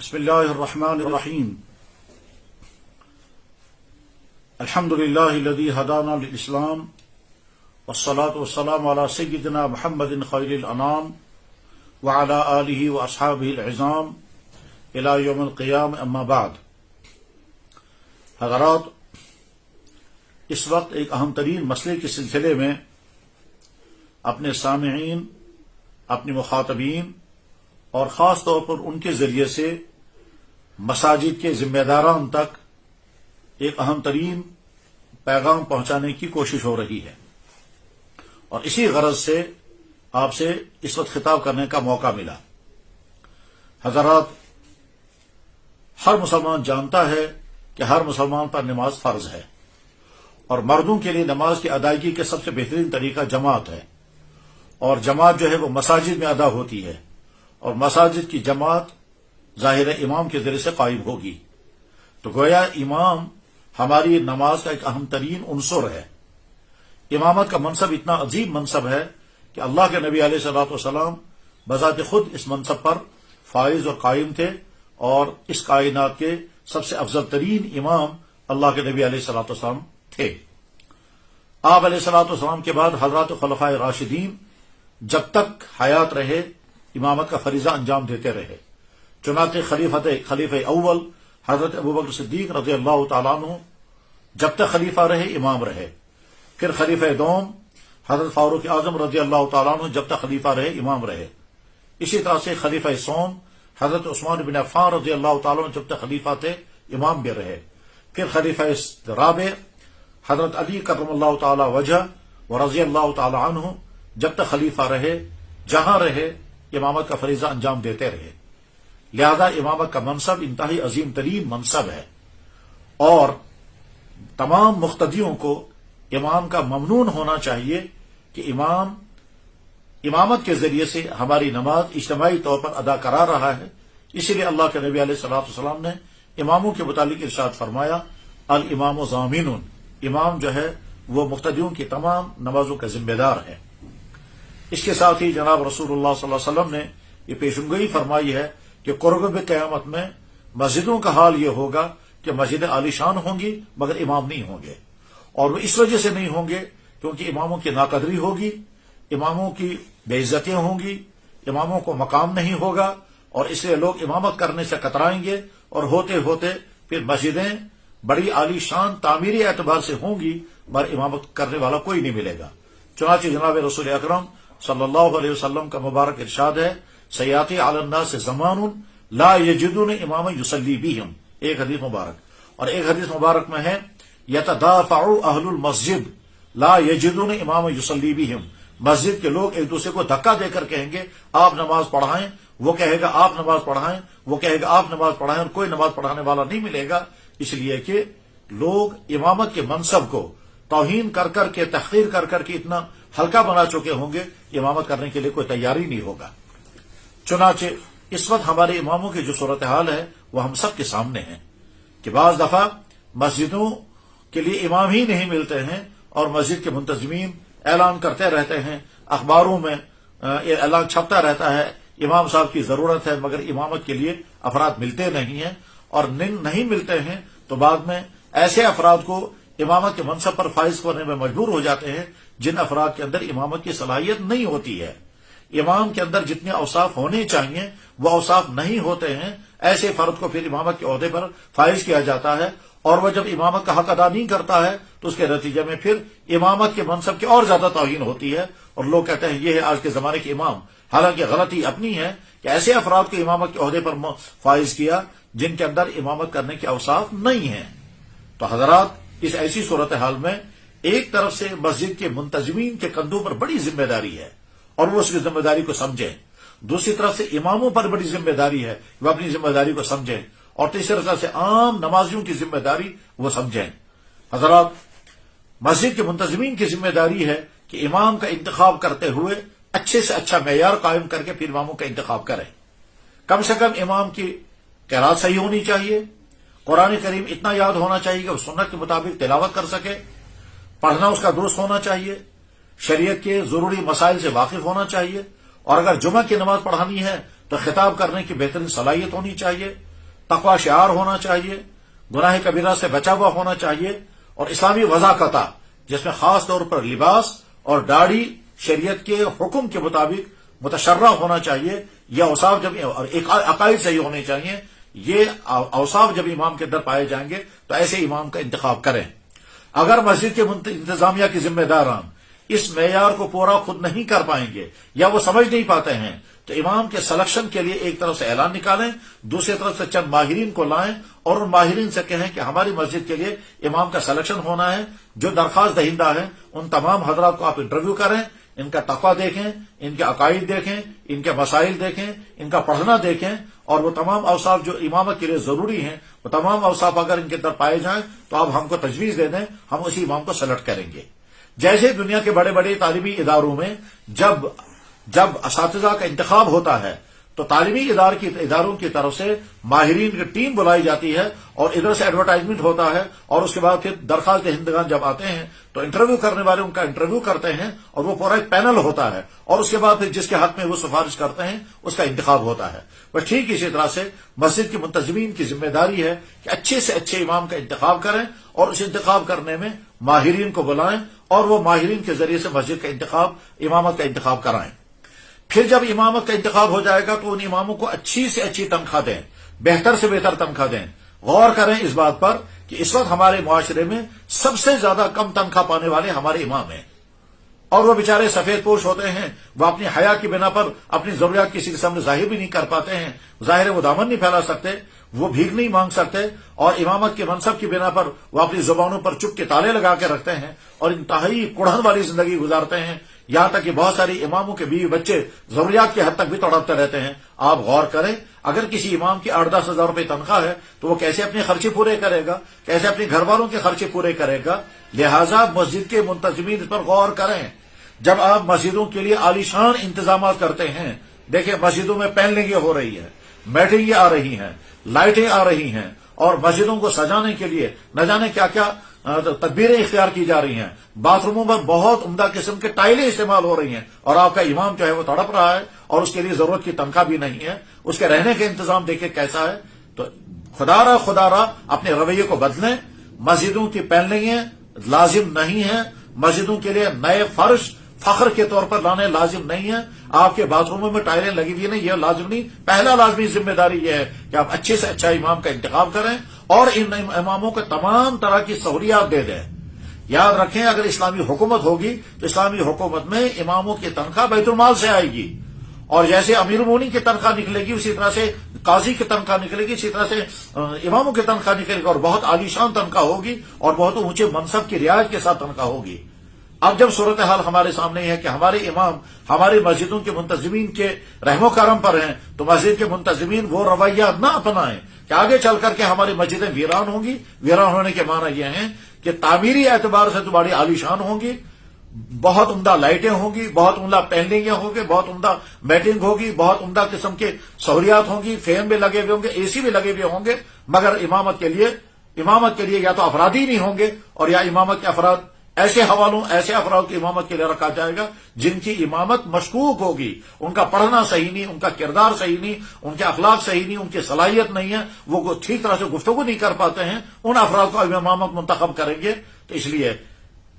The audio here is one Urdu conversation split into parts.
بسم الله الرحمن الرحيم. الحمد لله الذي هدانا للإسلام والصلاة والسلام على سيدنا محمد خير الأنام وعلى آله وأصحابه العظام إلى يوم القيامة. أما بعد. حضرات، اس وقت ایک اہم ترین مسئلے کے سلسلے میں اپنے سامعین، اپنے مخاطبین اور خاص طور پر ان کے ذریعے سے مساجد کے ذمہ داران تک ایک اہم ترین پیغام پہنچانے کی کوشش ہو رہی ہے، اور اسی غرض سے آپ سے اس وقت خطاب کرنے کا موقع ملا. حضرات، ہر مسلمان جانتا ہے کہ ہر مسلمان پر نماز فرض ہے، اور مردوں کے لیے نماز کی ادائیگی کے سب سے بہترین طریقہ جماعت ہے، اور جماعت جو ہے وہ مساجد میں ادا ہوتی ہے، اور مساجد کی جماعت ظاہر امام کے ذریعے سے قائم ہوگی. تو گویا امام ہماری نماز کا ایک اہم ترین عنصر ہے. امامت کا منصب اتنا عظیم منصب ہے کہ اللہ کے نبی علیہ الصلوۃ والسلام بذات خود اس منصب پر فائز اور قائم تھے، اور اس کائنات کے سب سے افضل ترین امام اللہ کے نبی علیہ الصلوۃ والسلام تھے. آپ علیہ الصلوۃ والسلام کے بعد حضرات خلفائے راشدین جب تک حیات رہے امامت کا فریضہ انجام دیتے رہے. چنانچہ خلیفہ اول حضرت ابوبکر صدیق رضی اللہ تعالیٰ عنہ جب تک خلیفہ رہے امام رہے. پھر خلیفہ دوم حضرت فاروق اعظم رضی اللہ تعالیٰ عنہ جب تک خلیفہ رہے امام رہے. اسی طرح سے خلیفہ سوم حضرت عثمان بن عفان رضی اللہ تعالیٰ عنہ جب تک خلیفہ تھے امام بھی رہے. پھر خلیفہ رابع حضرت علی کرم اللہ تعالی وجہ و رضی اللہ تعالی عنہ جب تک خلیفہ رہے، جہاں رہے امامت کا فریضہ انجام دیتے رہے. لہذا امامت کا منصب انتہائی عظیم ترین منصب ہے، اور تمام مقتدیوں کو امام کا ممنون ہونا چاہیے کہ امامت کے ذریعے سے ہماری نماز اجتماعی طور پر ادا کرا رہا ہے. اسی لیے اللہ کے نبی علیہ الصلوۃ والسلام نے اماموں کے متعلق ارشاد فرمایا، الامام ضامن، امام جو ہے وہ مقتدیوں کی تمام نمازوں کا ذمہ دار ہے. اس کے ساتھ ہی جناب رسول اللہ صلی اللہ علیہ وسلم نے یہ پیشنگوئی فرمائی ہے کہ قرب قیامت میں مسجدوں کا حال یہ ہوگا کہ مسجدیں عالی شان ہوں گی مگر امام نہیں ہوں گے، اور وہ اس وجہ سے نہیں ہوں گے کیونکہ اماموں کی ناقدری ہوگی، اماموں کی بے عزتیاں ہوں گی، اماموں کو مقام نہیں ہوگا، اور اس لیے لوگ امامت کرنے سے کترائیں گے، اور ہوتے ہوتے پھر مسجدیں بڑی عالی شان تعمیری اعتبار سے ہوں گی مگر امامت کرنے والا کوئی نہیں ملے گا. چنانچہ جناب رسول اکرم صلی اللہ علیہ وسلم کا مبارک ارشاد ہے، سیاتی علی الناس زمان لا یجدون اماما یصلی بہم، ایک حدیث مبارک. اور ایک حدیث مبارک میں ہے، یتدافع اہل المسجد لا یجدون اماما یصلی بہم، مسجد کے لوگ ایک دوسرے کو دھکا دے کر کہیں گے آپ نماز پڑھائیں، وہ کہے گا آپ نماز پڑھائیں، وہ کہے گا آپ نماز پڑھائیں، اور کوئی نماز پڑھانے والا نہیں ملے گا. اس لیے کہ لوگ امامت کے منصب کو توہین کر کر کے، تحقیر کر کر کے اتنا ہلکا بنا چکے ہوں گے کہ امامت کرنے کے لیے کوئی تیاری نہیں ہوگا. چنانچہ اس وقت ہمارے اماموں کی جو صورتحال ہے وہ ہم سب کے سامنے ہے کہ بعض دفعہ مسجدوں کے لیے امام ہی نہیں ملتے ہیں، اور مسجد کے منتظمین اعلان کرتے رہتے ہیں، اخباروں میں یہ اعلان چھپتا رہتا ہے امام صاحب کی ضرورت ہے، مگر امامت کے لیے افراد ملتے نہیں ہیں. اور نہیں ملتے ہیں تو بعد میں ایسے افراد کو امامت کے منصب پر فائز کرنے میں مجبور ہو جاتے ہیں جن افراد کے اندر امامت کی صلاحیت نہیں ہوتی ہے. امام کے اندر جتنے اوصاف ہونے چاہیے وہ اوصاف نہیں ہوتے ہیں. ایسے فرد کو پھر امامت کے عہدے پر فائز کیا جاتا ہے، اور وہ جب امامت کا حق ادا نہیں کرتا ہے تو اس کے نتیجے میں پھر امامت کے منصب کی اور زیادہ توہین ہوتی ہے، اور لوگ کہتے ہیں یہ ہے آج کے زمانے کے امام. حالانکہ غلطی اپنی ہے کہ ایسے افراد کو امامت کے عہدے پر فائز کیا جن کے اندر امامت کرنے کے اوصاف نہیں ہیں. تو حضرات، اس ایسی صورتحال میں ایک طرف سے مسجد کے منتظمین کے کندھوں پر بڑی ذمہ داری ہے اور وہ اس کی ذمہ داری کو سمجھیں، دوسری طرف سے اماموں پر بڑی ذمہ داری ہے وہ اپنی ذمہ داری کو سمجھیں، اور تیسری طرف سے عام نمازیوں کی ذمہ داری وہ سمجھیں. حضرات، مسجد کے منتظمین کی ذمہ داری ہے کہ امام کا انتخاب کرتے ہوئے اچھے سے اچھا معیار قائم کر کے پھر اماموں کا انتخاب کریں. کم سے کم امام کی قرات صحیح ہونی چاہیے، قرآن کریم اتنا یاد ہونا چاہیے کہ وہ سنت کے مطابق تلاوت کر سکے، پڑھنا اس کا درست ہونا چاہیے، شریعت کے ضروری مسائل سے واقف ہونا چاہیے، اور اگر جمعہ کی نماز پڑھانی ہے تو خطاب کرنے کی بہترین صلاحیت ہونی چاہیے. تقوی شعار ہونا چاہیے، گناہ کبیرہ سے بچا ہوا ہونا چاہیے، اور اسلامی وضاقتہ جس میں خاص طور پر لباس اور داڑھی شریعت کے حکم کے مطابق متشرع ہونا چاہیے. یہ اوصاف جب اور عقائد صحیح ہونے چاہیے، یہ اوصاف جب امام کے اندر پائے جائیں گے تو ایسے امام کا انتخاب کریں. اگر مسجد کے انتظامیہ کے ذمہ داران اس معیار کو پورا خود نہیں کر پائیں گے یا وہ سمجھ نہیں پاتے ہیں تو امام کے سلیکشن کے لیے ایک طرف سے اعلان نکالیں، دوسری طرف سے چند ماہرین کو لائیں اور ان ماہرین سے کہیں کہ ہماری مسجد کے لیے امام کا سلیکشن ہونا ہے. جو درخواست دہندہ ہیں ان تمام حضرات کو آپ انٹرویو کریں، ان کا تقویٰ دیکھیں، ان کے عقائد دیکھیں، ان کے مسائل دیکھیں، ان کا پڑھنا دیکھیں، اور وہ تمام اوصاف جو امامت کے لیے ضروری ہیں وہ تمام اوصاف اگر ان کے اندر پائے جائیں تو آپ ہم کو تجویز دے دیں، ہم اسی امام کو سلیکٹ کریں گے. جیسے دنیا کے بڑے بڑے تعلیمی اداروں میں جب اساتذہ کا انتخاب ہوتا ہے تو تعلیمی اداروں کی طرف سے ماہرین کی ٹیم بلائی جاتی ہے اور ادھر سے ایڈورٹائزمنٹ ہوتا ہے، اور اس کے بعد پھر درخواست دہندگان جب آتے ہیں تو انٹرویو کرنے والے ان کا انٹرویو کرتے ہیں اور وہ پورا ایک پینل ہوتا ہے، اور اس کے بعد پھر جس کے حق میں وہ سفارش کرتے ہیں اس کا انتخاب ہوتا ہے. بس ٹھیک اسی طرح سے مسجد کے منتظمین کی ذمہ داری ہے کہ اچھے سے اچھے امام کا انتخاب کریں اور اس انتخاب کرنے میں ماہرین کو بلائیں اور وہ ماہرین کے ذریعے سے مسجد کا انتخاب، امامت کا انتخاب کرائیں. پھر جب امامت کا انتخاب ہو جائے گا تو ان اماموں کو اچھی سے اچھی تنخواہ دیں، بہتر سے بہتر تنخواہ دیں. غور کریں اس بات پر کہ اس وقت ہمارے معاشرے میں سب سے زیادہ کم تنخواہ پانے والے ہمارے امام ہیں، اور وہ بیچارے سفید پوش ہوتے ہیں، وہ اپنی حیا کی بنا پر اپنی ضروریات کسی کے سامنے ظاہر بھی نہیں کر پاتے ہیں. ظاہر ہے وہ دامن نہیں پھیلا سکتے، وہ بھیک نہیں مانگ سکتے، اور امامت کے منصب کی بنا پر وہ اپنی زبانوں پر چپ کے تالے لگا کے رکھتے ہیں اور انتہائی کڑھن والی زندگی گزارتے ہیں. یہاں تک کہ بہت ساری اماموں کے بیوی بچے ضروریات کی حد تک بھی تڑپتے رہتے ہیں. آپ غور کریں، اگر کسی امام کی 8-10 ہزار روپے تنخواہ ہے تو وہ کیسے اپنے خرچے پورے کرے گا، کیسے اپنے گھر والوں کے خرچے پورے کرے گا. لہٰذا مسجد کے منتظمین اس پر غور کریں. جب آپ مسجدوں کے لیے عالیشان انتظامات کرتے ہیں، دیکھیں مسجدوں میں پینلنگیں ہو رہی ہیں، میٹنگیں آ رہی ہیں، لائٹیں آ رہی ہیں، اور مسجدوں کو سجانے کے لیے نہ جانے کیا کیا تدبیریں اختیار کی جا رہی ہیں. باتھ روموں میں بہت عمدہ قسم کے ٹائلیں استعمال ہو رہی ہیں، اور آپ کا امام جو ہے وہ تڑپ رہا ہے اور اس کے لیے ضرورت کی تنخواہ بھی نہیں ہے. اس کے رہنے کا انتظام دیکھیں کیسا ہے. تو خدا را اپنے رویے کو بدلیں. مسجدوں کی پینلنگیں لازم نہیں ہیں، مسجدوں کے لیے نئے فرش فخر کے طور پر لانے لازم نہیں ہے. آپ کے باتھ روموں میں ٹائلیں لگی ہوئی نہیں، یہ لازم نہیں. پہلا لازمی ذمہ داری یہ ہے کہ آپ اچھے سے اچھا امام کا انتخاب کریں اور ان اماموں کو تمام طرح کی سہولیات دے دیں. یاد رکھیں، اگر اسلامی حکومت ہوگی تو اسلامی حکومت میں اماموں کی تنخواہ بیت المال سے آئے گی، اور جیسے امیر المومنین کی تنخواہ نکلے گی اسی طرح سے قاضی کی تنخواہ نکلے گی، اسی طرح سے اماموں کی تنخواہ نکلے گی، اور بہت عالیشان تنخواہ ہوگی اور بہت اونچے منصب کی رعایت کے ساتھ تنخواہ ہوگی. اب جب صورتحال ہمارے سامنے ہے کہ ہمارے امام ہماری مسجدوں کے منتظمین کے رحم و کرم پر ہیں، تو مسجد کے منتظمین وہ رویہ نہ اپنائیں کہ آگے چل کر کے ہماری مسجدیں ویران ہوں گی. ویران ہونے کے معنی یہ ہیں کہ تعمیری اعتبار سے تو بڑی عالیشان ہوں گی، بہت عمدہ لائٹیں ہوں گی، بہت عمدہ پینلنگیں ہوں گی، بہت عمدہ میٹنگ ہوگی، بہت عمدہ قسم کے سہولیات ہوں گی، فین بھی لگے ہوئے ہوں گے، اے سی بھی لگے ہوئے ہوں گے، مگر امامت کے لیے یا تو افراد ہی نہیں ہوں گے، اور یا امامت کے افراد ایسے افراد کی امامت کے لیے رکھا جائے گا جن کی امامت مشکوک ہوگی. ان کا پڑھنا صحیح نہیں، ان کا کردار صحیح نہیں، ان کے اخلاق صحیح نہیں، ان کی صلاحیت نہیں ہے، وہ ٹھیک طرح سے گفتگو نہیں کر پاتے ہیں. ان افراد کو امامت منتخب کریں گے. تو اس لیے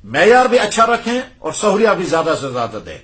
معیار بھی اچھا رکھیں اور سہولیات بھی زیادہ سے زیادہ دیں.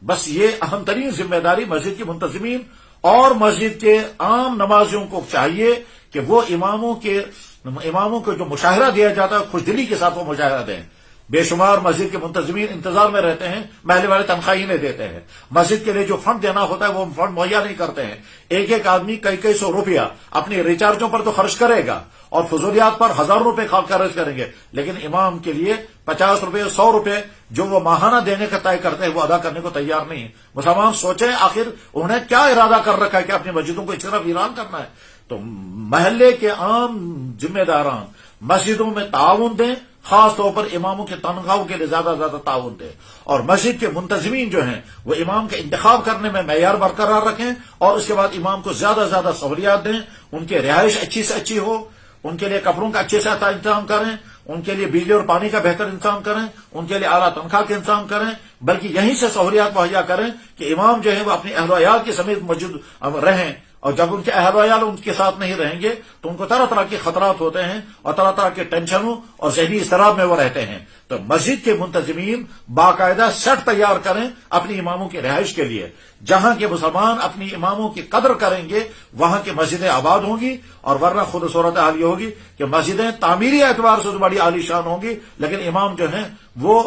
بس یہ اہم ترین ذمہ داری مسجد کے منتظمین اور مسجد کے عام نمازیوں کو چاہیے کہ وہ اماموں کو جو مشاہرہ دیا جاتا ہے خوش دلی کے ساتھ وہ مشاہرہ دیں. بے شمار مسجد کے منتظمین انتظار میں رہتے ہیں، محلے والے تنخواہ ہی نہیں دیتے ہیں. مسجد کے لیے جو فنڈ دینا ہوتا ہے وہ فنڈ مہیا نہیں کرتے ہیں. ایک آدمی کئی سو روپیہ اپنی ریچارجوں پر تو خرچ کرے گا اور فضولیات پر 1000 روپے خرچ کریں گے، لیکن امام کے لیے 50 روپے 100 روپے جو وہ ماہانہ دینے کا طے کرتے ہیں وہ ادا کرنے کو تیار نہیں ہے. مسلمان سوچیں آخر انہوں نے کیا ارادہ کر رکھا ہے کہ اپنی مسجدوں کو اس طرح ویران کرنا ہے. تو محلے کے عام ذمہ داران مسجدوں میں تعاون دیں، خاص طور پر اماموں کے تنخواہوں کے لیے زیادہ تعاون دیں، اور مسجد کے منتظمین جو ہیں وہ امام کا انتخاب کرنے میں معیار برقرار رکھیں، اور اس کے بعد امام کو زیادہ سہولیات دیں. ان کی رہائش اچھی سے اچھی ہو، ان کے لیے کپڑوں کا اچھے سے انتظام کریں، ان کے لیے بجلی اور پانی کا بہتر انتظام کریں، ان کے لیے اعلیٰ تنخواہ کا انتظام کریں، بلکہ یہیں سے سہولیات مہیا کریں کہ امام جو ہے وہ اپنی اہل و عیال کے سمیت موجود رہیں اور جب ان کے اہل ویال ان کے ساتھ نہیں رہیں گے تو ان کو طرح طرح کے خطرات ہوتے ہیں اور طرح طرح کے ٹینشنوں اور ذہنی اضطراب میں وہ رہتے ہیں. تو مسجد کے منتظمین باقاعدہ سیٹ تیار کریں اپنی اماموں کی رہائش کے لیے. جہاں کے مسلمان اپنی اماموں کی قدر کریں گے وہاں کی مسجدیں آباد ہوں گی. اور ورنہ خود صورت حال یہ ہوگی کہ مسجدیں تعمیری اعتبار سے بڑی عالی شان ہوں گی لیکن امام جو ہیں وہ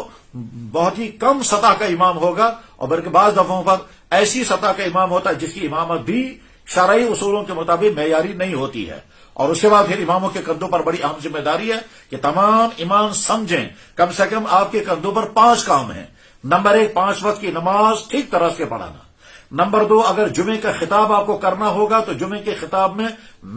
بہت ہی کم سطح کا امام ہوگا. اور بلکہ بعض دفعوں پر ایسی سطح کا امام ہوتا ہے جس کی امامت بھی شرعی اصولوں کے مطابق معیاری نہیں ہوتی ہے. اور اس کے بعد پھر اماموں کے کندھوں پر بڑی اہم ذمہ داری ہے کہ تمام امام سمجھیں کم سے کم آپ کے کندھوں پر 5 کام ہیں. نمبر 1 5 وقت کی نماز ٹھیک طرح سے پڑھانا. نمبر 2 اگر جمعے کا خطاب آپ کو کرنا ہوگا تو جمعے کے خطاب میں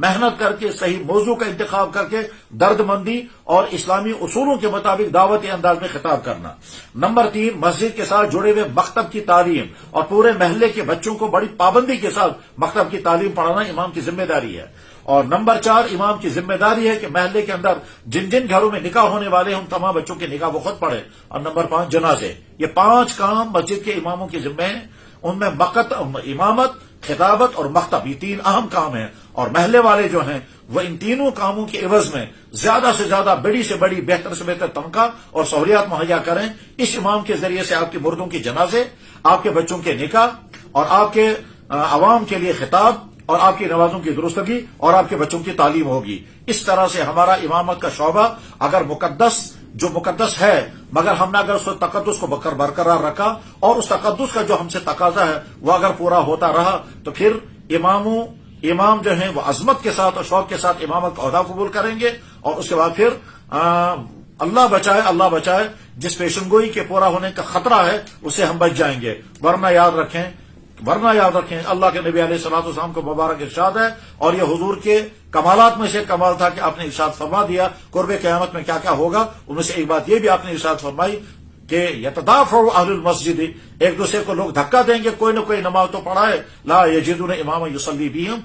محنت کر کے صحیح موضوع کا انتخاب کر کے درد مندی اور اسلامی اصولوں کے مطابق دعوتی انداز میں خطاب کرنا. نمبر 3 مسجد کے ساتھ جڑے ہوئے مکتب کی تعلیم اور پورے محلے کے بچوں کو بڑی پابندی کے ساتھ مکتب کی تعلیم پڑھانا امام کی ذمہ داری ہے. اور نمبر 4 امام کی ذمہ داری ہے کہ محلے کے اندر جن جن گھروں میں نکاح ہونے والے ہیں ان تمام بچوں کے نکاح وہ خود پڑھے. اور نمبر 5 جنازے. یہ 5 کام مسجد کے اماموں کی ذمہ ہیں. ان میں امامت، خطابت اور مکتب یہ 3 اہم کام ہیں. اور محلے والے جو ہیں وہ ان تینوں کاموں کے عوض میں زیادہ سے زیادہ بڑی سے بڑی بہتر سے بہتر تنخواہ اور سہولیات مہیا کریں. اس امام کے ذریعے سے آپ کے مردوں کی جنازے، آپ کے بچوں کے نکاح اور آپ کے عوام کے لیے خطاب اور آپ کی نمازوں کی درستگی اور آپ کے بچوں کی تعلیم ہوگی. اس طرح سے ہمارا امامت کا شعبہ اگر مقدس ہے مگر ہم نے اگر اس تقدس کو برقرار رکھا اور اس تقدس کا جو ہم سے تقاضا ہے وہ اگر پورا ہوتا رہا تو پھر امام جو ہیں وہ عظمت کے ساتھ اور شوق کے ساتھ امامت کا عہدہ قبول کریں گے. اور اس کے بعد پھر اللہ بچائے جس پیشن گوئی کے پورا ہونے کا خطرہ ہے اس سے ہم بچ جائیں گے. ورنہ یاد رکھیں اللہ کے نبی علیہ الصلوۃ والسلام کو مبارک ارشاد ہے اور یہ حضور کے کمالات میں سے کمال تھا کہ آپ نے ارشاد فرما دیا قرب قیامت میں کیا کیا ہوگا. ان میں سے ایک بات یہ بھی آپ نے ارشاد فرمائی کہ یتدافع اہل المسجد، ایک دوسرے کو لوگ دھکا دیں گے کوئی نہ کوئی نماز تو پڑھائے. لا یجدون اماما یصلی بہم،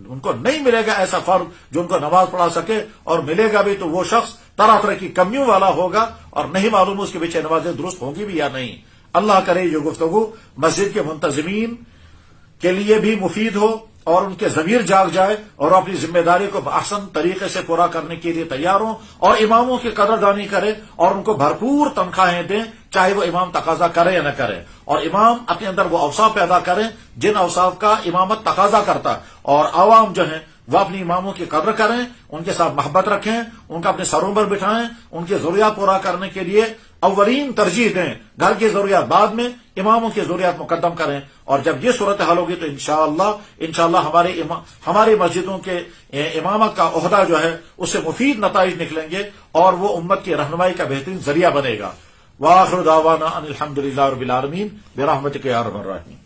ان کو نہیں ملے گا ایسا فرد جو ان کو نماز پڑھا سکے. اور ملے گا بھی تو وہ شخص طرح طرح کی کمیوں والا ہوگا اور نہیں معلوم اس کے پیچھے نمازیں درست ہوں گی بھی یا نہیں. اللہ کرے یہ گفتگو مسجد کے منتظمین کے لیے بھی مفید ہو اور ان کے ضمیر جاگ جائے اور اپنی ذمہ داری کو بحسن طریقے سے پورا کرنے کے لیے تیار ہوں اور اماموں کی قدردانی کرے اور ان کو بھرپور تنخواہیں دیں چاہے وہ امام تقاضا کرے یا نہ کرے. اور امام اپنے اندر وہ اوصاف پیدا کریں جن اوصاف کا امامت تقاضا کرتا. اور عوام جو ہیں وہ اپنی اماموں کی قدر کریں، ان کے ساتھ محبت رکھیں، ان کو اپنے سروں پر بٹھائیں، ان کی ضروریات پورا کرنے کے لیے اولین ترجیح دیں. گھر کی ضروریات بعد میں، اماموں کی ضروریات مقدم کریں. اور جب یہ صورتحال ہوگی تو انشاءاللہ ہماری مسجدوں کے امامت کا عہدہ جو ہے اس سے مفید نتائج نکلیں گے اور وہ امت کی رہنمائی کا بہترین ذریعہ بنے گا. وآخر دعوانا ان الحمدللہ رب العالمین برحمتک یا ارحم الراحمین.